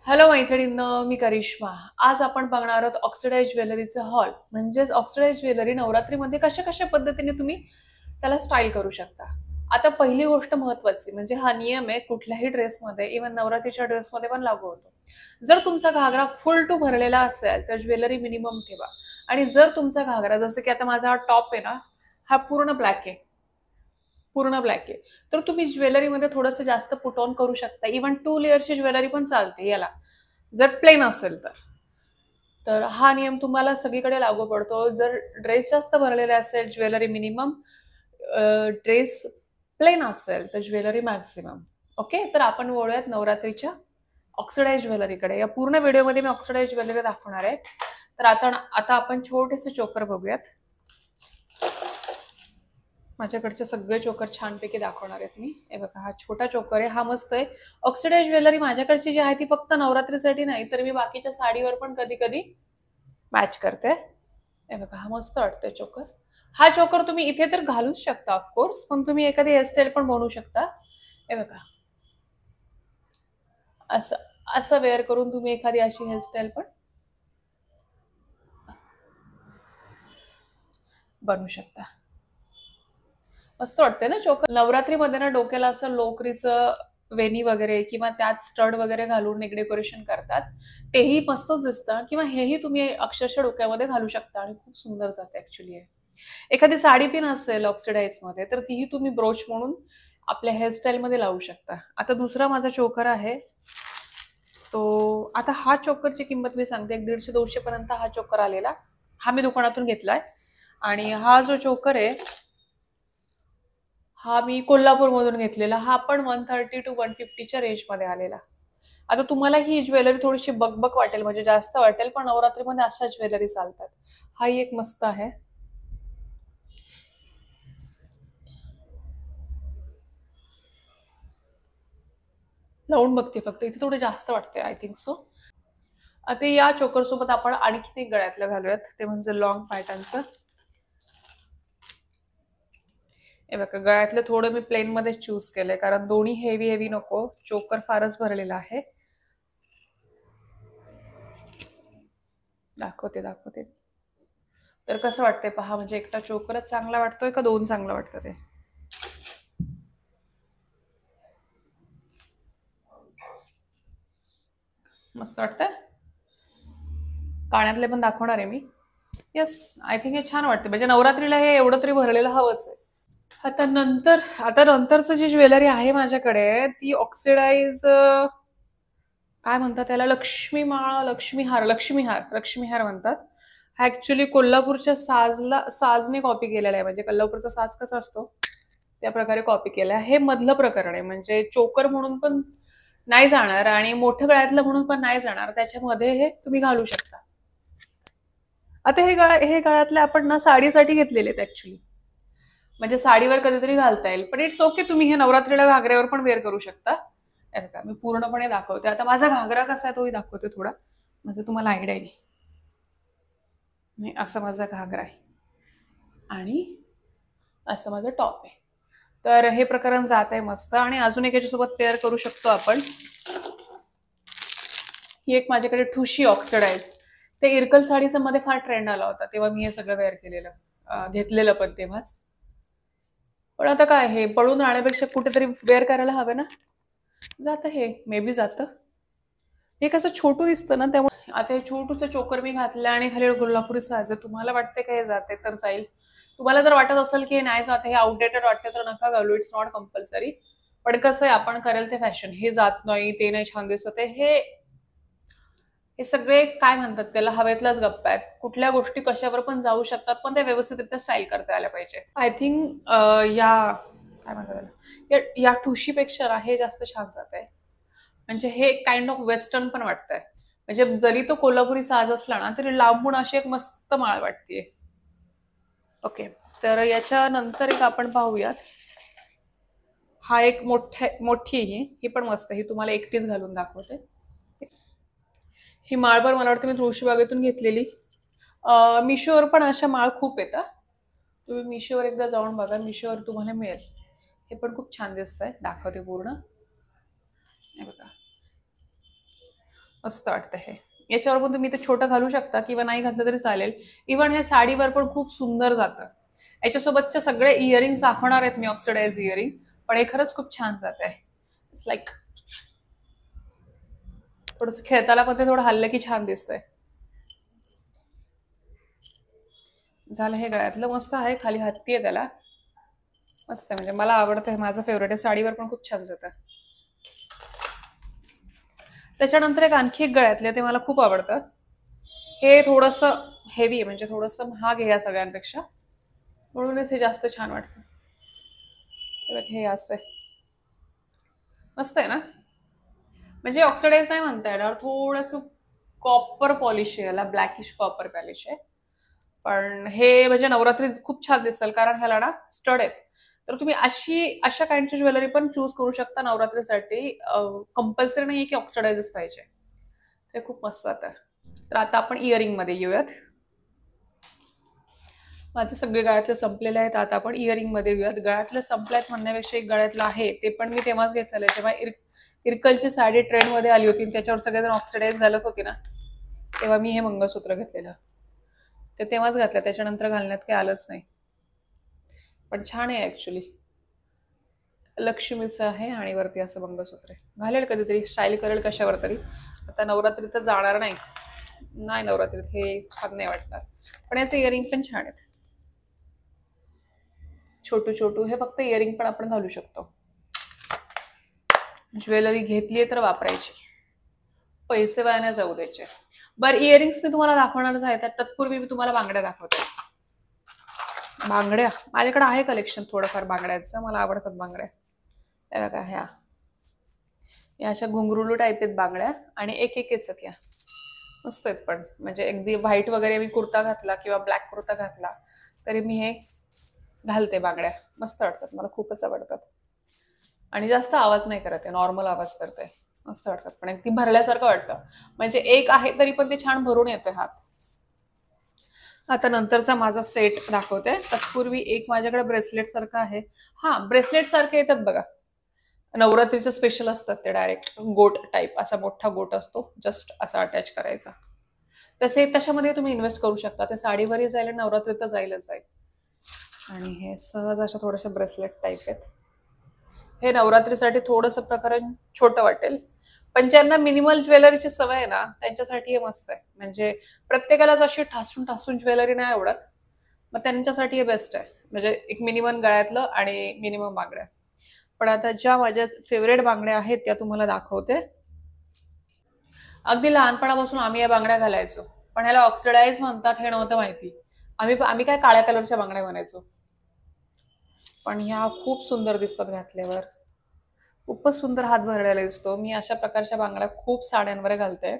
Hello मैत्रिणींनो, मी करिश्मा. आज आपण बघणार आहोत ऑक्सिडाइज ज्वेलरीचा हॉल. म्हणजेच ऑक्सिडाइज ज्वेलरी नवरात्रीमध्ये कशा कशा पद्धतीने तुम्ही त्याला स्टाईल करू शकता. आता पहिली गोष्ट महत्वाची म्हणजे हा नियम आहे कुठल्याही ड्रेसमध्ये, इव्हन नवरात्रीच्या ड्रेसमध्ये पण लागू होतो. जर तुमचा घागरा फुल टू भरलेला असेल तर ज्वेलरी मिनिमम ठेवा. आणि जर तुमचा घागरा, जसं की आता माझा हा टॉप आहे ना, हा पूर्ण ब्लॅक आहे, पूर्ण ब्लॅक आहे, तर तुम्ही ज्वेलरीमध्ये थोडंसं जास्त पुट ऑन करू शकता. इव्हन 2 लेअरची ज्वेलरी पण चालते याला, जर प्लेन असेल तर. तर हा नियम तुम्हाला सगळीकडे लागू पडतो. जर ड्रेस जास्त भरलेले असेल, ज्वेलरी मिनिमम. ड्रेस प्लेन असेल तर ज्वेलरी मॅक्सिमम. ओके, तर आपण वळूयात नवरात्रीच्या ऑक्सिडाइज ज्वेलरीकडे. या पूर्ण व्हिडिओमध्ये मी ऑक्सिडाइज ज्वेलरी दाखवणार आहे. तर आता आता आपण छोटेसे चोकर बघूयात. माझ्याकडचे सगळे चोकर छानपैकी दाखवणार आहेत मी. हे बघा, हा छोटा चोकर आहे, हा मस्त आहे. ऑक्सिडाइज ज्वेलरी माझ्याकडची जी आहे ती फक्त नवरात्रीसाठी नाही, तर मी बाकीच्या साडीवर पण कधी कधी मॅच करते. हे बघा, हा मस्त वाटतोय चोकर. हा चोकर तुम्ही इथे तर घालूच शकता ऑफकोर्स, पण तुम्ही एखादी हेअरस्टाईल पण बनवू शकता. हे बघा, असं असं वेअर करून तुम्ही एखादी अशी हेअरस्टाईल पण बनवू शकता. मस्त वाटतंय ना चोकर. नवरात्रीमध्ये ना डोक्याला असं लोकरीचं वेणी वगैरे किंवा त्यात स्टड वगैरे घालून एक डेकोरेशन करतात. तेही मस्तच दिसतं. किंवा हेही तुम्ही अक्षरशः डोक्यामध्ये घालू शकता आणि खूप सुंदर जाते ऍक्च्युली. एखादी साडी पिन असेल ऑक्सिडाइज मध्ये, तर तीही तुम्ही ब्रोच म्हणून आपल्या हेअरस्टाईल मध्ये लावू शकता. आता दुसरा माझा चोकर आहे तो. आता हा चोकरची किंमत मी सांगते, एक 150-200 पर्यंत हा चोकर आलेला. हा मी दुकानातून घेतलाय. आणि हा जो चोकर आहे हा मी कोल्हापूरमधून घेतलेला. हा पण 130 to 150च्या रेंजमध्ये आलेला. आता तुम्हाला ही ज्वेलरी थोडीशी बकबक वाटेल, म्हणजे जास्त वाटेल, पण नवरात्रीमध्ये अशा ज्वेलरी चालतात. हाही एक मस्त आहे. लावून बघते फक्त, इथे थोडे जास्त वाटते, आय थिंक सो. आता या चोकर सोबत आपण आणखी एक गळ्यातलं घालूयात, ते म्हणजे लॉंग पॅटर्नचं. हे बघा, गळ्यातलं थोडं मी प्लेन मध्ये चूज केलंय, कारण दोन्ही हेवी हेवी नको, चोकर फारच भरलेला आहे. दाखवते दाखवते. तर कसं वाटतंय पहा, म्हणजे एकटा चोकरच चांगला वाटतोय का दोन चांगलं वाटतं ते. मस्त वाटतंय. कानातले पण दाखवणार आहे मी. येस, आय थिंक हे छान वाटतं, म्हणजे नवरात्रीला हे एवढं तरी भरलेलं हवंच आहे. आता नंतरचं जी ज्वेलरी आहे माझ्याकडे ती ऑक्सिडाइज, काय म्हणतात त्याला, लक्ष्मीहार म्हणतात. हा ऍक्च्युली कोल्हापूरच्या साजने कॉपी केलेला आहे. म्हणजे कोल्हापूरचा साज कसा असतो त्या प्रकारे कॉपी केला आहे. हे मधलं प्रकरण आहे, म्हणजे चोकर म्हणून पण नाही जाणार आणि मोठं गळ्यातलं म्हणून पण नाही जाणार, त्याच्यामध्ये हे तुम्ही घालू शकता. आता हे गळ्यातले आपण ना साडीसाठी घेतलेले आहेत ऍक्च्युली, म्हणजे साडीवर कधीतरी घालता येईल, पण इट्स ओके, तुम्ही हे नवरात्रीला घागऱ्यावर पण वेअर करू शकता. हे बघा, मी पूर्णपणे दाखवते. आता माझा घागरा कसा आहे तोही दाखवते थोडा, म्हणजे तुम्हाला आयडिया येईल. असं माझा घागरा आहे आणि असं माझं टॉप आहे. तर हे प्रकरण जात आहे मस्त. आणि अजून एक याच्यासोबत पेअर करू शकतो आपण. ही एक माझ्याकडे ठुशी ऑक्सिडाइज. ते इरकल साडीचा मध्ये फार ट्रेंड आला होता, तेव्हा मी हे सगळं वेअर केलेलं, घेतलेलं पण तेव्हाच. पण आता काय, हे पळून राहण्यापेक्षा कुठेतरी वेअर करायला हवं ना. जातं हे, मे बी जातं. हे कसं छोटू दिसतं ना, त्यामुळे आता हे छोटूचं चोकर मी घातलं आणि खाली कोल्हापुरी साज. तुम्हाला वाटते का हे जाते तर जाईल. तुम्हाला जर वाटत असेल की हे नाही जाते, हे आउटडेटेड वाटते, तर नका घालू, इट्स नॉट कंपल्सरी. पण कसं आहे, आपण करेल ते फॅशन. हे जात नाही, ते नाही छान दिसत आहे, हे हे सगळे काय म्हणतात त्याला, हवेतलाच गप्पा आहेत. कुठल्या गोष्टी कशावर पण जाऊ शकतात, पण त्या व्यवस्थितरित्या स्टाईल करता आल्या पाहिजे. आय थिंक या काय म्हणतात त्याला, या ठुशीपेक्षा ना हे जास्त छान जात आहे. म्हणजे हे काइंड ऑफ वेस्टर्न पण वाटतंय. म्हणजे जरी तो कोल्हापुरी साज असला ना, तरी लांबून अशी एक मस्त माळ वाटतेय. ओके, तर याच्यानंतर एक आपण पाहूयात. हा एक मोठी ही पण मस्त, ही तुम्हाला एकटीच घालून दाखवते. ही माळ पण मला वाटतं मी तुळशीबागेतून घेतलेली. मिशोवर पण अशा माळ खूप येतात. तुम्ही मिशोवर एकदा जाऊन बघा, मिशोवर तुम्हाला मिळेल. हे पण खूप छान दिसतंय, दाखवते पूर्ण. हे बघा, मस्त वाटतं हे. याच्यावर पण तुम्ही ते छोटं घालू शकता किंवा नाही घातलं तरी चालेल. इव्हन हे साडीवर पण खूप सुंदर जातं. याच्यासोबतचे सगळे इयरिंग्स दाखवणार आहेत मी, ऑक्सिडाइज इयरिंग. पण हे खरंच खूप छान जात आहे. इट्स लाईक थोडंसं खेळताना पण ते थोडं हल्लं की छान दिसतंय. झालं हे गळ्यातलं. मस्त आहे, खाली हत्ती आहे त्याला. मस्त आहे, म्हणजे मला आवडतं, हे माझं फेवरेट आहे. साडीवर पण खूप छान जातं. त्याच्यानंतर एक आणखी एक गळ्यातले ते मला खूप आवडतं. हे थोडंसं हेवी आहे, म्हणजे थोडंसं महाग आहे या सगळ्यांपेक्षा, म्हणूनच हे जास्त छान वाटतं. हे बघ, हे असं आहे. मस्त आहे ना? म्हणजे ऑक्सिडाइज नाही म्हणता येणार, थोडंसं कॉपर पॉलिश आहे याला, ब्लॅकिश कॉपर पॉलिश आहे. पण हे म्हणजे नवरात्रीत खूप छान दिसेल, कारण ह्याला ना स्टड आहेत. तर तुम्ही अशा काइंडची ज्वेलरी पण चूज करू शकता नवरात्रीसाठी. कंपल्सरी नाही की ऑक्सिडाइजच पाहिजे. ते खूप मस्त जातं. तर आता आपण इयरिंग मध्ये येऊयात. माझे सगळे गळ्यातले संपलेले आहेत. आता आपण इयरिंग मध्ये येऊयात. गळ्यातले संपल्यात म्हणण्यापेक्षा एक गळ्यातलं आहे, ते पण मी तेव्हाच घेतलेलं आहे जेव्हा इरकलची साडी ट्रेंड मध्ये आली होती, त्याच्यावर सगळेजण ऑक्सिडाइज घालत होती ना, तेव्हा मी हे मंगळसूत्र घेतलेलं. ते तेव्हाच घातलं, त्याच्यानंतर घालण्यात काही आलंच नाही. पण छान आहे ऍक्च्युली. लक्ष्मीचं आहे आणि वरती असं मंगळसूत्र आहे. घालेल कधीतरी, स्टाईल करेल कशावर तरी. आता नवरात्रीत तर जाणार नाही. नाही, नवरात्रीत हे छान नाही वाटणार. पण याचे इयरिंग पण छान आहेत. छोटू छोटू हे फक्त इयरिंग पण आपण घालू शकतो. ज्वेलरी घेतलीये तर वापरायची, पैसे वाया नाही जाऊ द्यायचे. बरं, इयरिंग्स मी तुम्हाला दाखवणारच आहे, त्यात तत्पूर्वी मी तुम्हाला बांगड्या दाखवते. बांगड्या माझ्याकडे आहे कलेक्शन थोडंफार बांगड्यांचं, मला आवडतात बांगड्या. हे बघा, ह्या या अशा घुंगरुलू टाईप आहेत बांगड्या, आणि एक एकच आहेत या. मस्त आहेत, पण म्हणजे अगदी व्हाईट वगैरे मी कुर्ता घातला किंवा ब्लॅक कुर्ता घातला तरी मी हे घालते बांगड्या. मस्त वाटतात, मला खूपच आवडतात. आणि जास्त आवाज नाही करत आहे, नॉर्मल आवाज करते. मस्त वाटतात, पण अगदी भरल्यासारखं वाटतं. म्हणजे एक आहे तरी पण ते छान भरून येते हात. आता नंतरचा माझा सेट दाखवते. तत्पूर्वी एक माझ्याकडे ब्रेसलेट सारखं आहे. हा, ब्रेसलेट सारखे येतात बघा, नवरात्रीचे स्पेशल असतात ते. डायरेक्ट गोट टाईप असा मोठा गोट असतो, जस्ट असा अटॅच करायचा. तसे तशामध्ये तुम्ही इन्व्हेस्ट करू शकता. ते साडीवरही जाईल आणि नवरात्रीत तर जाईलच जाईल. आणि हे सहज अशा थोड्याशा ब्रेसलेट टाईप आहेत. हे नवरात्रीसाठी थोडंसं प्रकरण छोटं वाटेल, पण ज्यांना मिनिमल ज्वेलरीची सवय आहे ना, त्यांच्यासाठी हे मस्त आहे. म्हणजे प्रत्येकालाच अशी ठासून ठासून ज्वेलरी नाही आवडत, मग त्यांच्यासाठी हे बेस्ट आहे. म्हणजे एक मिनिमम गळ्यातलं आणि मिनिमम बांगड्या. पण आता ज्या माझ्या फेवरेट बांगड्या आहेत त्या तुम्हाला दाखवते. अगदी लहानपणापासून आम्ही या बांगड्या घालायचो, पण ह्याला ऑक्सिडाइज म्हणतात हे नव्हतं माहिती. आम्ही आम्ही काय काळ्या कलरच्या बांगड्या म्हणायचो. पण ह्या खूप सुंदर दिसतात घातल्यावर. खूपच सुंदर हात भरलेला दिसतो. मी अशा प्रकारच्या बांगड्या खूप साड्यांवर घालते.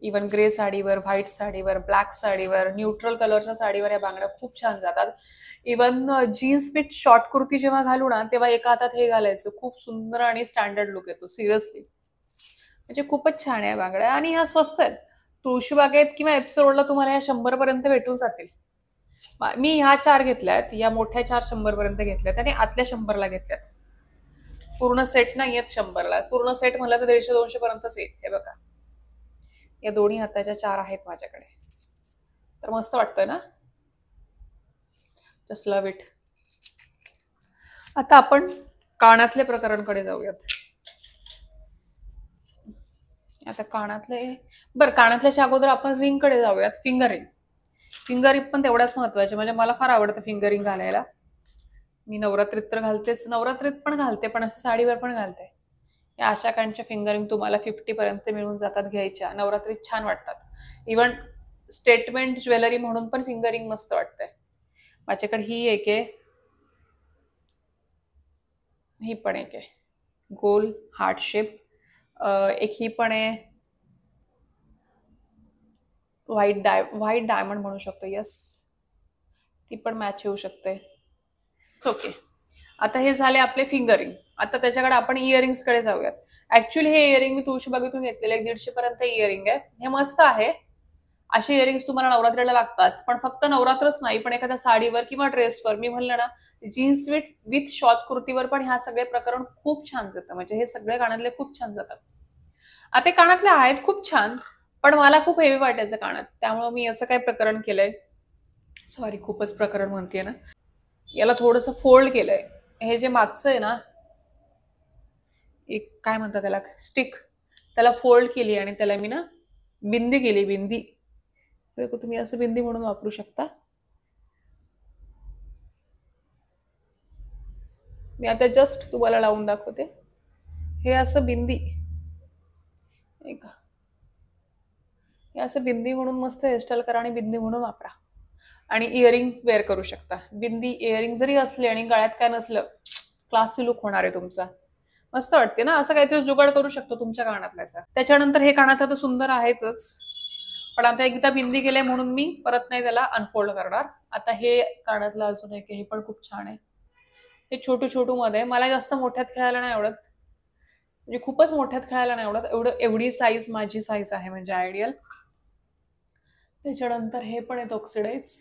इवन ग्रे साडीवर, व्हाईट साडीवर, ब्लॅक साडीवर, न्यूट्रल कलरच्या साडीवर या बांगड्या खूप छान जातात. Even jeans with short kurti जेव्हा घालू ना, तेव्हा एका हातात हे घालायचं, खूप सुंदर आणि स्टँडर्ड लुक येतो सिरियसली. म्हणजे खूपच छान आहे बांगड्या, आणि ह्या स्वस्त आहेत. तुळशीबागेत किंवा एप्सो रोडला तुम्हाला ह्या 100 पर्यंत भेटून जातील. मी ह्या 4 घेतल्यात, या मोठ्या 4 100 पर्यंत घेतल्यात, आणि आतल्या 100ला घेतल्यात. पूर्ण सेट नाही येत 100ला. पूर्ण सेट म्हणलं तर 150-200 पर्यंतच येईल. हे बघा, या दोन्ही हाताच्या 4 आहेत माझ्याकडे. तर मस्त वाटतंय ना? Just love it. आता आपण कानातल्या प्रकारांकडे जाऊयात. आता कानातले, बरं, कानातल्याच्या अगोदर आपण रिंगकडे जाऊयात. Finger ring. फिंगर रिंग पण तेवढ्याच महत्वाचे, म्हणजे मला फार आवडतं फिंगर रिंग घालायला. मी नवरात्रीत तर घालतेच, नवरात्रीत पण घालते, पण असं साडीवर पण घालते. या अशा कांडच्या फिंगरिंग तुम्हाला 50 पर्यंत मिळून जातात घ्यायच्या. नवरात्रीत छान वाटतात. इवन स्टेटमेंट ज्वेलरी म्हणून पण फिंगरिंग मस्त वाटते. माझ्याकडे ही एक आहे, ही पण एक आहे गोल हार्ट शेप. एक ही पण आहे, व्हाईट डायमंड म्हणू शकतो. येस, ती पण मॅच होऊ शकते. ओके. आता हे झाले आपले फिंगरिंग. आता त्याच्याकडे आपण इयरिंग्स कडे जाऊयात. ऍक्च्युली हे इयरिंग मी तुळशीबागेतून घेतलेले, 150 पर्यंत इयरिंग आहे. हे मस्त आहे. असे इयरिंग्स तुम्हाला नवरात्रीला लागतात, पण फक्त नवरात्रच नाही, पण एखाद्या साडीवर किंवा ड्रेसवर, मी म्हणलं ना, जीन्स विथ शॉर्ट कुर्तीवर पण ह्या सगळे प्रकरण खूप छान जातं. म्हणजे हे सगळे कानातले खूप छान जातात. आता कानातले आहेत खूप छान, पण मला खूप हेवी वाटायचं कानात. त्यामुळे मी याचं काय प्रकरण केलंय, सॉरी खूपच प्रकरण म्हणतेय ना, याला थोडंसं फोल्ड केलंय. हे जे मागचं आहे ना, एक काय म्हणतात त्याला, स्टिक, त्याला फोल्ड केली आणि त्याला मी ना बिंदी केली, बिंदी. तुम्ही असं बिंदी म्हणून वापरू शकता. मी आता जस्ट तुम्हाला लावून दाखवते. हे असं बिंदी, एक हे असं बिंदी म्हणून मस्त हेअरस्टाईल करा आणि बिंदी म्हणून वापरा. आणि इयरिंग वेअर करू शकता. बिंदी इयरिंग जरी असली आणि गळ्यात काय नसलं, क्लासी लुक होणार आहे तुमचा. मस्त वाटते ना, असं काहीतरी जुगाड करू शकतो तुमच्या कानातल्याचा. त्याच्यानंतर हे कानात आता सुंदर आहेच, पण आता एकदा बिंदी गेले म्हणून मी परत नाही त्याला अनफोल्ड करणार. आता हे कानातलं अजून एक, हे पण खूप छान आहे. हे छोटू छोटू मध्ये, मला जास्त मोठ्यात खेळायला नाही आवडत, म्हणजे खूपच मोठ्यात खेळायला नाही आवडत. एवढी साईज माझी साईज आहे म्हणजे आयडियल. त्याच्यानंतर हे पण आहेत ऑक्सिडाइज,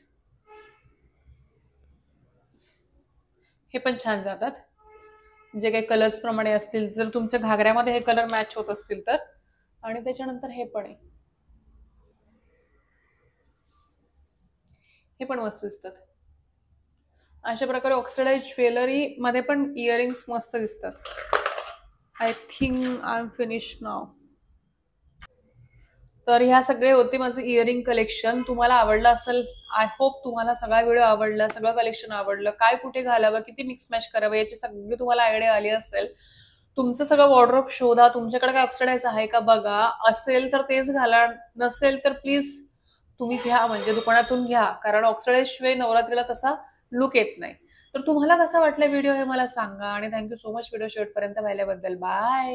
हे पण छान जातात. जे काही कलर्स प्रमाणे असतील, जर तुमच्या घागऱ्यामध्ये हे कलर मॅच होत असतील तर. आणि त्याच्यानंतर हे पण आहे, हे पण मस्त दिसतात. अशा प्रकारे ऑक्सिडाइज ज्वेलरी मध्ये पण इयरिंग्स मस्त दिसतात. I think I am finish now. तर ह्या सगळे होते माझं इयरिंग कलेक्शन. तुम्हाला आवडलं असेल, आय होप तुम्हाला सगळा व्हिडिओ आवडला, सगळं कलेक्शन आवडलं. काय कुठे घालावं, किती मिक्स मॅच करावं, याची सगळी तुम्हाला आयडिया आली असेल. तुमचं सगळं वॉर्डरोब शोधा, तुमच्याकडे काय ऑक्सिडाइज आहे का बघा, असेल तर तेच घाला, नसेल तर प्लीज तुम्ही घ्या, म्हणजे दुकानातून घ्या, कारण ऑक्सिडाइज शिवाय नवरात्रीला तसा लुक येत नाही. तर तुम्हाला कसा वाटला व्हिडिओ हे मला सांगा, आणि थँक्यू सो मच व्हिडिओ शेवटपर्यंत पाहिल्याबद्दल. बाय.